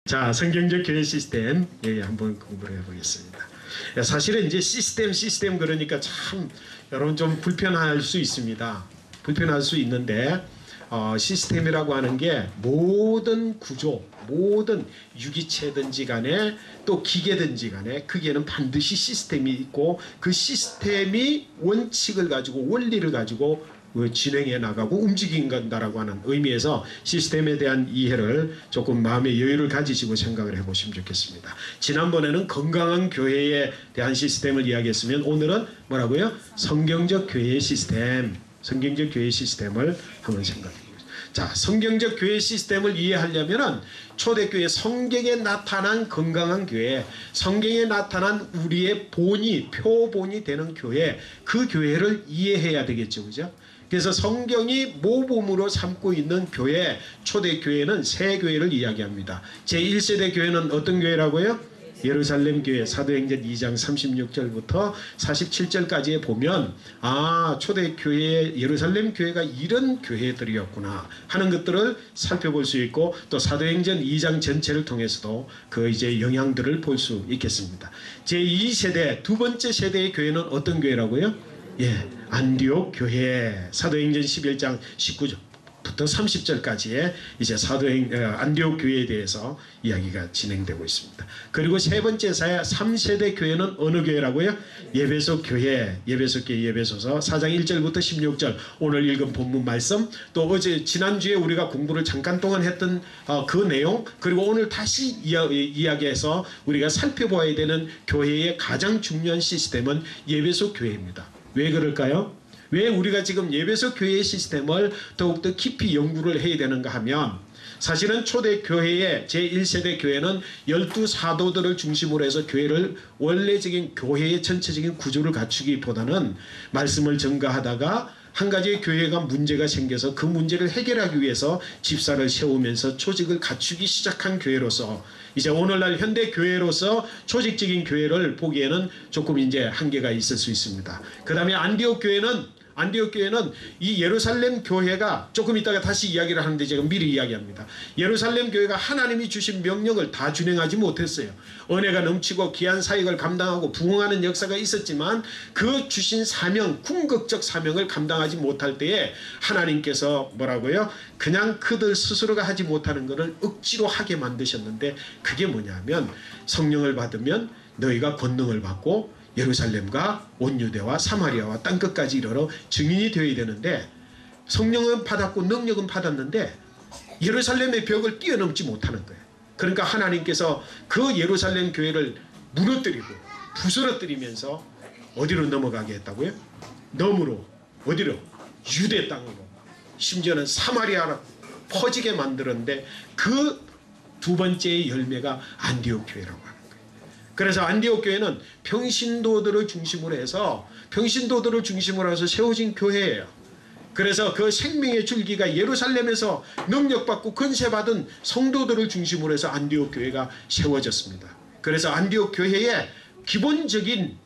자, 성경적 교회 시스템 한번 공부를 해보겠습니다. 사실은 이제 시스템 그러니까 참 여러분 좀 불편할 수 있습니다. 불편할 수 있는데 시스템이라고 하는 게 모든 구조, 모든 유기체든지 간에 또 기계든지 간에 그게는 반드시 시스템이 있고 그 시스템이 원칙을 가지고 원리를 가지고 진행해 나가고 움직인다라고 하는 의미에서 시스템에 대한 이해를 조금 마음의 여유를 가지시고 생각을 해보시면 좋겠습니다. 지난번에는 건강한 교회에 대한 시스템을 이야기했으면 오늘은 뭐라고요? 성경적 교회의 시스템, 성경적 교회 시스템을 한번 생각해 보겠습니다. 자, 성경적 교회 시스템을 이해하려면은 초대교회 성경에 나타난 건강한 교회, 성경에 나타난 우리의 본이, 표본이 되는 교회, 그 교회를 이해해야 되겠죠. 그죠? 그래서 성경이 모범으로 삼고 있는 교회, 초대교회는 세 교회를 이야기합니다. 제1세대 교회는 어떤 교회라고요? 예루살렘 교회. 사도행전 2장 36절부터 47절까지에 보면 초대교회 예루살렘 교회가 이런 교회들이었구나 하는 것들을 살펴볼 수 있고 또 사도행전 2장 전체를 통해서도 그 이제 영향들을 볼 수 있겠습니다. 제2세대 두 번째 세대의 교회는 어떤 교회라고요? 안디옥 교회. 사도행전 11장 19절부터 30절까지의 이제 안디옥 교회에 대해서 이야기가 진행되고 있습니다. 그리고 세 번째 3세대 교회는 어느 교회라고요? 예배소 교회. 예배소 교회 예배소서 4장 1절부터 16절 오늘 읽은 본문 말씀, 또 어제 지난주에 우리가 공부를 잠깐 동안 했던 그 내용, 그리고 오늘 다시 이야기해서 우리가 살펴봐야 되는 교회의 가장 중요한 시스템은 예배소 교회입니다. 왜 그럴까요? 왜 우리가 지금 예배소 교회의 시스템을 더욱더 깊이 연구를 해야 되는가 하면, 사실은 초대교회의 제1세대 교회는 12사도들을 중심으로 해서 교회를 원래적인 교회의 전체적인 구조를 갖추기보다는 말씀을 전가하다가 한 가지의 교회가 문제가 생겨서 그 문제를 해결하기 위해서 집사를 세우면서 조직을 갖추기 시작한 교회로서 이제 오늘날 현대 교회로서 조직적인 교회를 보기에는 조금 이제 한계가 있을 수 있습니다. 그 다음에 안디옥 교회는 이 예루살렘 교회가 조금 이따가 다시 이야기를 하는데 제가 미리 이야기합니다. 예루살렘 교회가 하나님이 주신 명령을 다 준행하지 못했어요. 은혜가 넘치고 귀한 사역을 감당하고 부흥하는 역사가 있었지만 그 주신 사명, 궁극적 사명을 감당하지 못할 때에 하나님께서 뭐라고요? 그냥 그들 스스로가 하지 못하는 것을 억지로 하게 만드셨는데, 그게 뭐냐면 성령을 받으면 너희가 권능을 받고 예루살렘과 온 유대와 사마리아와 땅끝까지 이르러 증인이 되어야 되는데, 성령은 받았고 능력은 받았는데 예루살렘의 벽을 뛰어넘지 못하는 거예요. 그러니까 하나님께서 그 예루살렘 교회를 무너뜨리고 부스러뜨리면서 어디로 넘어가게 했다고요? 너무로 어디로? 유대 땅으로, 심지어는 사마리아로 퍼지게 만들었는데 그 두 번째의 열매가 안디옥 교회라고 합니다. 그래서 안디옥 교회는 평신도들을 중심으로 해서 세워진 교회예요. 그래서 그 생명의 줄기가 예루살렘에서 능력받고 권세받은 성도들을 중심으로 해서 안디옥 교회가 세워졌습니다. 그래서 안디옥 교회에 기본적인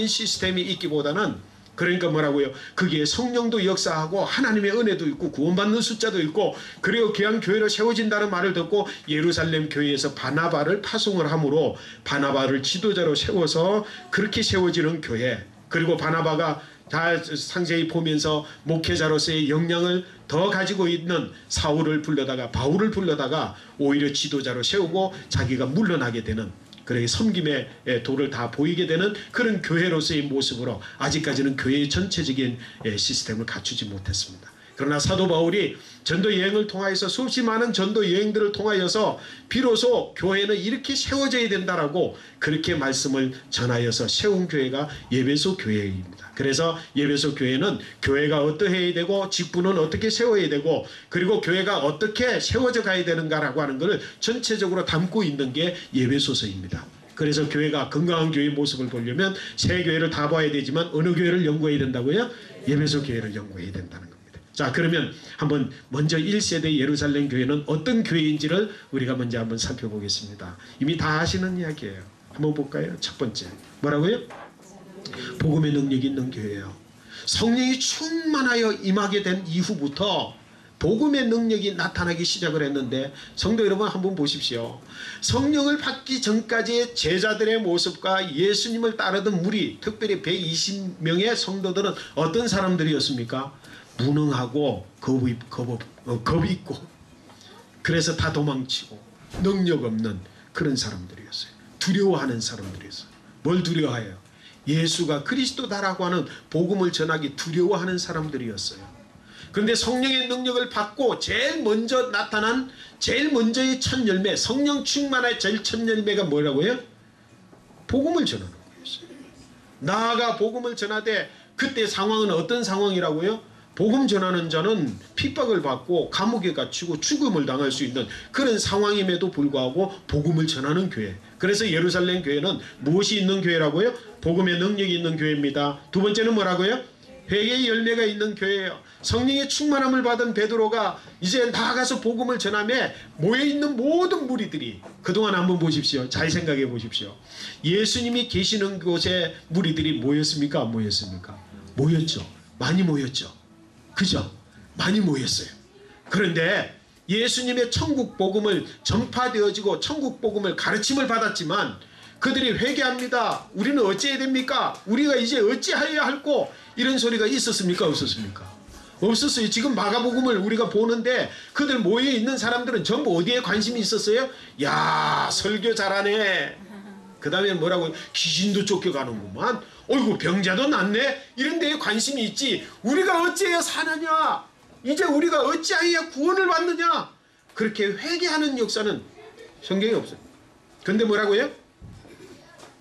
시스템이 있기보다는, 그러니까 뭐라고요? 거기에 성령도 역사하고 하나님의 은혜도 있고 구원받는 숫자도 있고, 그리고 귀한 교회로 세워진다는 말을 듣고 예루살렘 교회에서 바나바를 파송을 함으로 바나바를 지도자로 세워서 그렇게 세워지는 교회, 그리고 바나바가 다 상세히 보면서 목회자로서의 역량을 더 가지고 있는 바울을 불러다가 오히려 지도자로 세우고 자기가 물러나게 되는, 그러게 섬김의 도를 다 보이게 되는 그런 교회로서의 모습으로 아직까지는 교회의 전체적인 시스템을 갖추지 못했습니다. 그러나 사도 바울이 전도 여행을 통하여서 수없이 많은 전도 여행들을 통하여서 비로소 교회는 이렇게 세워져야 된다라고 그렇게 말씀을 전하여서 세운 교회가 예배소 교회입니다. 그래서 예배소 교회는 교회가 어떠해야 되고 직분은 어떻게 세워야 되고 그리고 교회가 어떻게 세워져 가야 되는가라고 하는 것을 전체적으로 담고 있는 게 예배소서입니다. 그래서 교회가 건강한 교회의 모습을 보려면 세 교회를 다 봐야 되지만 어느 교회를 연구해야 된다고요? 예배소 교회를 연구해야 된다는 겁니다. 자, 그러면 한번 먼저 1세대 예루살렘 교회는 어떤 교회인지를 우리가 먼저 한번 살펴보겠습니다. 이미 다 아시는 이야기예요. 한번 볼까요? 첫 번째 뭐라고요? 복음의 능력이 있는 교회예요. 성령이 충만하여 임하게 된 이후부터 복음의 능력이 나타나기 시작을 했는데 성도 여러분 한번 보십시오. 성령을 받기 전까지의 제자들의 모습과 예수님을 따르던 무리, 특별히 120명의 성도들은 어떤 사람들이었습니까? 무능하고 겁 있고 그래서 다 도망치고 능력 없는 그런 사람들이었어요. 두려워하는 사람들이었어요. 뭘 두려워해요? 예수가 그리스도다라고 하는 복음을 전하기 두려워하는 사람들이었어요. 그런데 성령의 능력을 받고 제일 먼저 나타난 제일 먼저의 첫 열매, 성령 충만의 제일 첫 열매가 뭐라고요? 복음을 전하는 거였어요. 나아가 복음을 전하되 그때 상황은 어떤 상황이라고요? 복음 전하는 자는 핍박을 받고 감옥에 갇히고 죽음을 당할 수 있는 그런 상황임에도 불구하고 복음을 전하는 교회. 그래서 예루살렘 교회는 무엇이 있는 교회라고요? 복음의 능력이 있는 교회입니다. 두 번째는 뭐라고요? 회개의 열매가 있는 교회예요. 성령의 충만함을 받은 베드로가 이제 나아가서 복음을 전하며 모여있는 모든 무리들이 그동안 한번 보십시오. 잘 생각해 보십시오. 예수님이 계시는 곳에 무리들이 모였습니까? 안 모였습니까? 모였죠. 많이 모였죠. 그죠? 많이 모였어요. 그런데 예수님의 천국 복음을 전파되어지고 천국 복음을 가르침을 받았지만 그들이 회개합니다. 우리는 어찌해야 됩니까? 우리가 이제 어찌하여야 할꼬? 이런 소리가 있었습니까? 없었습니까? 없었어요. 지금 마가복음을 우리가 보는데 그들 모여있는 사람들은 전부 어디에 관심이 있었어요? 야, 설교 잘하네. 그 다음에 뭐라고? 귀신도 쫓겨가는구만. 어이구, 병자도 낫네. 이런 데에 관심이 있지. 우리가 어찌해야 사느냐? 이제 우리가 어찌하여야 구원을 받느냐? 그렇게 회개하는 역사는 성경에 없어요. 근데 뭐라고요?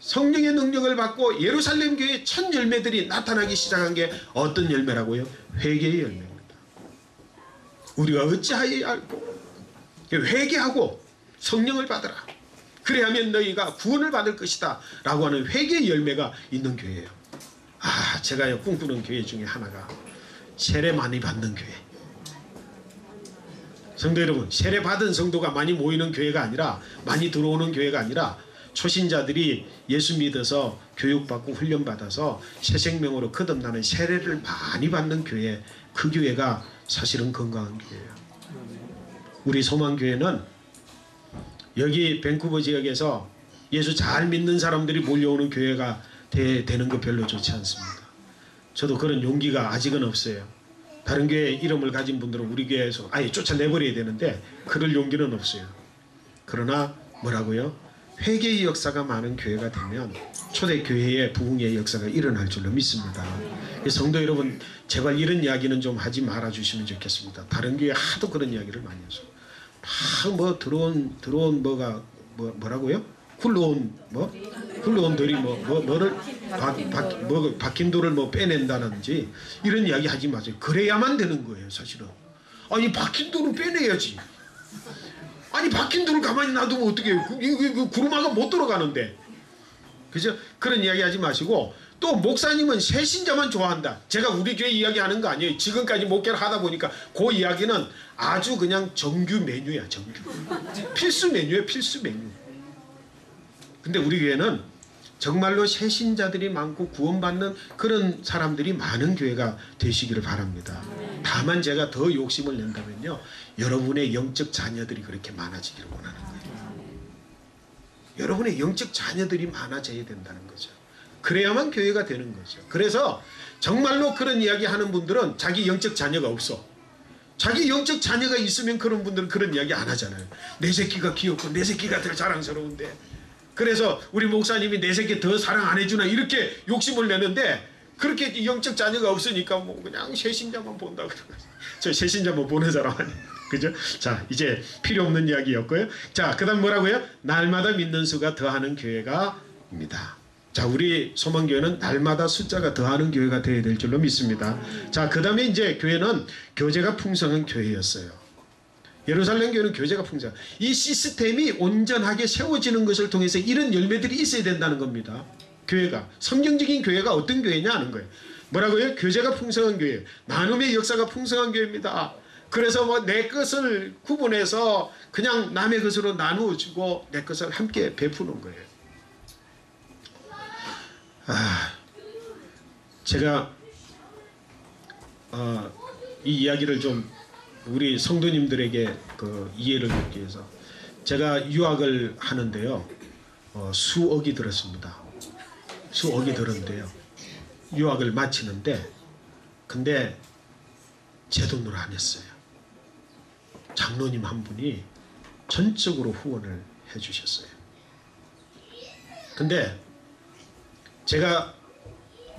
성령의 능력을 받고 예루살렘 교회의 첫 열매들이 나타나기 시작한 게 어떤 열매라고요? 회개의 열매입니다. 우리가 어찌하여야 할꼬? 회개하고 성령을 받으라. 그래야면 너희가 구원을 받을 것이다 라고 하는 회개의 열매가 있는 교회예요. 아, 제가 꿈꾸는 교회 중에 하나가 세례 많이 받는 교회. 성도 여러분, 세례 받은 성도가 많이 모이는 교회가 아니라, 많이 들어오는 교회가 아니라 초신자들이 예수 믿어서 교육받고 훈련받아서 새 생명으로 거듭나는 세례를 많이 받는 교회, 그 교회가 사실은 건강한 교회예요. 우리 소망교회는 여기 밴쿠버 지역에서 예수 잘 믿는 사람들이 몰려오는 교회가 되는 거 별로 좋지 않습니다. 저도 그런 용기가 아직은 없어요. 다른 교회 이름을 가진 분들은 우리 교회에서 아예 쫓아내버려야 되는데 그럴 용기는 없어요. 그러나 뭐라고요? 회개의 역사가 많은 교회가 되면 초대교회의 부흥의 역사가 일어날 줄로 믿습니다. 성도 여러분, 제발 이런 이야기는 좀 하지 말아주시면 좋겠습니다. 다른 교회 하도 그런 이야기를 많이 해서 막 뭐 들어온 뭐라고요? 굴러온 돌이 뭐를 박힌 돌을 뭐 빼낸다든지 이런 이야기 하지 마세요. 그래야만 되는 거예요, 사실은. 아니, 박힌 돌은 빼내야지. 아니, 박힌 돌을 가만히 놔두면 어떻게 해요? 그 구루마가 못 들어가는데. 그죠? 그런 이야기 하지 마시고, 또 목사님은 새신자만 좋아한다. 제가 우리 교회 이야기하는 거 아니에요. 지금까지 목회를 하다 보니까 그 이야기는 아주 그냥 정규 메뉴야. 정규 필수 메뉴예요. 필수 메뉴. 근데 우리 교회는 정말로 새신자들이 많고 구원받는 그런 사람들이 많은 교회가 되시기를 바랍니다. 다만 제가 더 욕심을 낸다면요, 여러분의 영적 자녀들이 그렇게 많아지기를 원하는 거예요. 여러분의 영적 자녀들이 많아져야 된다는 거죠. 그래야만 교회가 되는 거죠. 그래서 정말로 그런 이야기 하는 분들은 자기 영적 자녀가 없어. 자기 영적 자녀가 있으면 그런 분들은 그런 이야기 안 하잖아요. 내 새끼가 귀엽고 내 새끼가 더 자랑스러운데, 그래서 우리 목사님이 내 새끼 더 사랑 안 해주나 이렇게 욕심을 내는데, 그렇게 영적 자녀가 없으니까 뭐 그냥 새신자만 본다 그러고. 저 새신자만 보는 사람 아니에요. 그죠? 자, 이제 필요 없는 이야기였고요. 자, 그 다음 뭐라고요? 날마다 믿는 수가 더하는 교회가 입니다. 자, 우리 소망교회는 날마다 숫자가 더하는 교회가 되어야 될 줄로 믿습니다. 자, 그 다음에 이제 교회는 교제가 풍성한 교회였어요. 예루살렘 교회는 교제가 풍성. 이 시스템이 온전하게 세워지는 것을 통해서 이런 열매들이 있어야 된다는 겁니다. 교회가, 성경적인 교회가 어떤 교회냐 하는 거예요. 뭐라고요? 교제가 풍성한 교회, 나눔의 역사가 풍성한 교회입니다. 그래서 뭐 내 것을 구분해서 그냥 남의 것으로 나누어주고 내 것을 함께 베푸는 거예요. 제가 이 이야기를 좀 우리 성도님들에게 그 이해를 돕기 위해서 제가 유학을 하는데요. 수억이 들었습니다. 수억이 들었는데요. 유학을 마치는데 근데 제 돈으로 안 했어요. 장로님 한 분이 전적으로 후원을 해 주셨어요. 근데 제가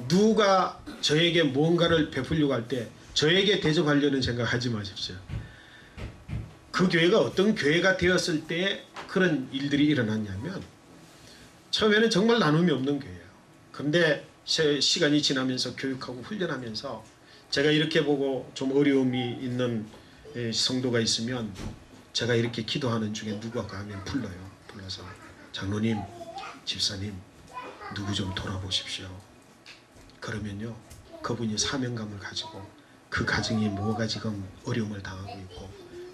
누가 저에게 뭔가를 베풀려고 할 때 저에게 대접하려는 생각하지 마십시오. 그 교회가 어떤 교회가 되었을 때 그런 일들이 일어났냐면 처음에는 정말 나눔이 없는 교회예요. 근데 시간이 지나면서 교육하고 훈련하면서 제가 이렇게 보고 좀 어려움이 있는 성도가 있으면 제가 이렇게 기도하는 중에 누가 가면 불러요. 불러서 장로님, 집사님 누구 좀 돌아보십시오. 그러면요 그분이 사명감을 가지고 그 가정이 뭐가 지금 어려움을 당하고 있고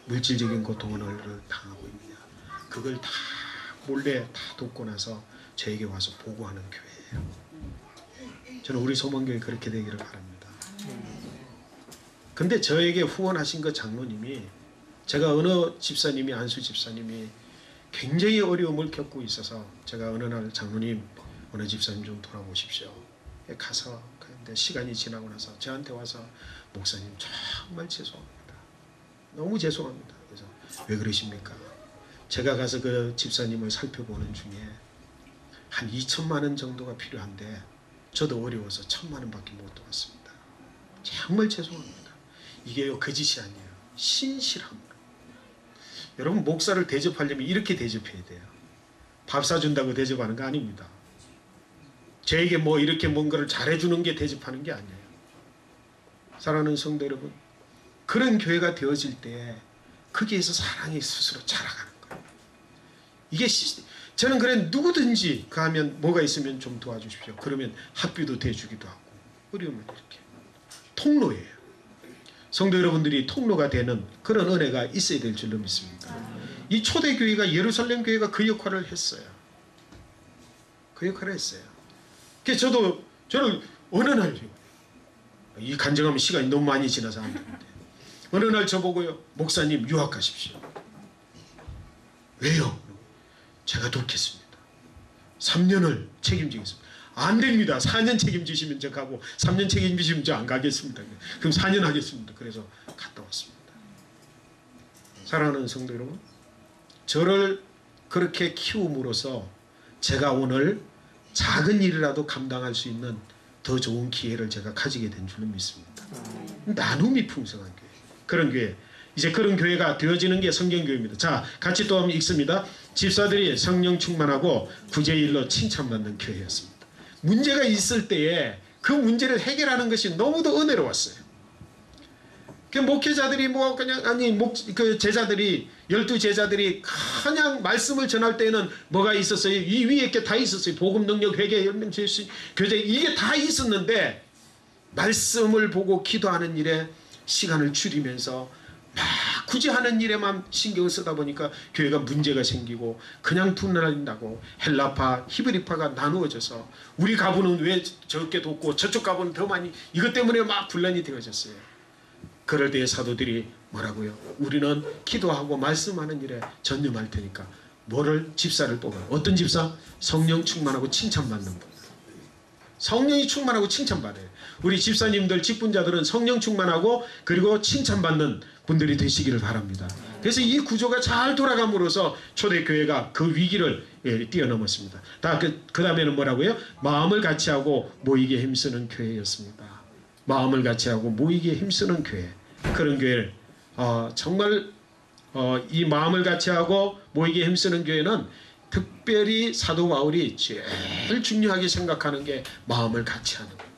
물질적인 고통을 당하고 있느냐 그걸 다 몰래 다 돕고 나서 저에게 와서 보고하는 교회예요. 저는 우리 소망교회 그렇게 되기를 바랍니다. 근데 저에게 후원하신 그 장로님이 제가 어느 집사님이 안수 집사님이 굉장히 어려움을 겪고 있어서 제가 어느 날 장로님 어느 집사님 좀 돌아보십시오. 가서 근데 시간이 지나고 나서 저한테 와서 목사님 정말 죄송합니다. 너무 죄송합니다. 그래서 왜 그러십니까? 제가 가서 그 집사님을 살펴보는 중에 한 2천만 원 정도가 필요한데 저도 어려워서 1,000만 원밖에 못 도왔습니다. 정말 죄송합니다. 이게요 거짓이 아니에요. 신실함으로. 여러분 목사를 대접하려면 이렇게 대접해야 돼요. 밥 사준다고 대접하는 거 아닙니다. 저에게 뭐 이렇게 뭔가를 잘해주는 게 대접하는 게 아니에요. 사랑하는 성도 여러분, 그런 교회가 되어질 때 거기에서 사랑이 스스로 자라가는 거예요. 이게 저는 그래 누구든지 그 하면 뭐가 있으면 좀 도와주십시오. 그러면 학비도 대주기도 하고 어려우면 이렇게 통로예요. 성도 여러분들이 통로가 되는 그런 은혜가 있어야 될 줄로 믿습니다. 이 초대교회가 예루살렘 교회가 그 역할을 했어요. 그 역할을 했어요. 그래서 저는 어느 날 이 간증하면 시간이 너무 많이 지나서 안 되는데 어느 날 저보고요 목사님 유학 가십시오. 왜요? 제가 돕겠습니다. 3년을 책임지겠습니다. 안 됩니다. 4년 책임지시면 저 가고 3년 책임지시면 저 안 가겠습니다. 그럼 4년 하겠습니다. 그래서 갔다 왔습니다. 사랑하는 성도 여러분, 저를 그렇게 키움으로써 제가 오늘 작은 일이라도 감당할 수 있는 더 좋은 기회를 제가 가지게 된 줄로 믿습니다. 나눔이 풍성한 교회, 그런 교회, 이제 그런 교회가 되어지는 게 성경교회입니다. 자, 같이 또 한번 읽습니다. 집사들이 성령 충만하고 구제일로 칭찬받는 교회였습니다. 문제가 있을 때에 그 문제를 해결하는 것이 너무도 은혜로웠어요. 그 목회자들이 뭐 그냥 그 제자들이 12제자들이 그냥 말씀을 전할 때는 뭐가 있었어요? 이 위에 게 다 있었어요. 복음, 능력, 회개, 열명, 제수, 교제, 이게 다 있었는데 말씀을 보고 기도하는 일에 시간을 줄이면서 막 굳이 하는 일에만 신경을 쓰다 보니까 교회가 문제가 생기고 그냥 분란한다고 헬라파, 히브리파가 나누어져서 우리 가부는 왜 적게 돕고 저쪽 가부는 더 많이, 이것 때문에 막 분란이 되어졌어요. 그럴 때에 사도들이 뭐라고요? 우리는 기도하고 말씀하는 일에 전념할 테니까 뭐를? 집사를 뽑아요. 어떤 집사? 성령 충만하고 칭찬받는 분. 성령이 충만하고 칭찬받아요. 우리 집사님들, 직분자들은 성령 충만하고 그리고 칭찬받는 분들이 되시기를 바랍니다. 그래서 이 구조가 잘 돌아감으로써 초대교회가 그 위기를 뛰어넘었습니다. 그 다음에는 뭐라고요? 마음을 같이하고 모이기에 힘쓰는 교회였습니다. 마음을 같이하고 모이기에 힘쓰는 교회, 그런 교회를 정말 이 마음을 같이하고 모이기에 힘쓰는 교회는 특별히 사도 바울이 제일 중요하게 생각하는 게 마음을 같이하는 거예요.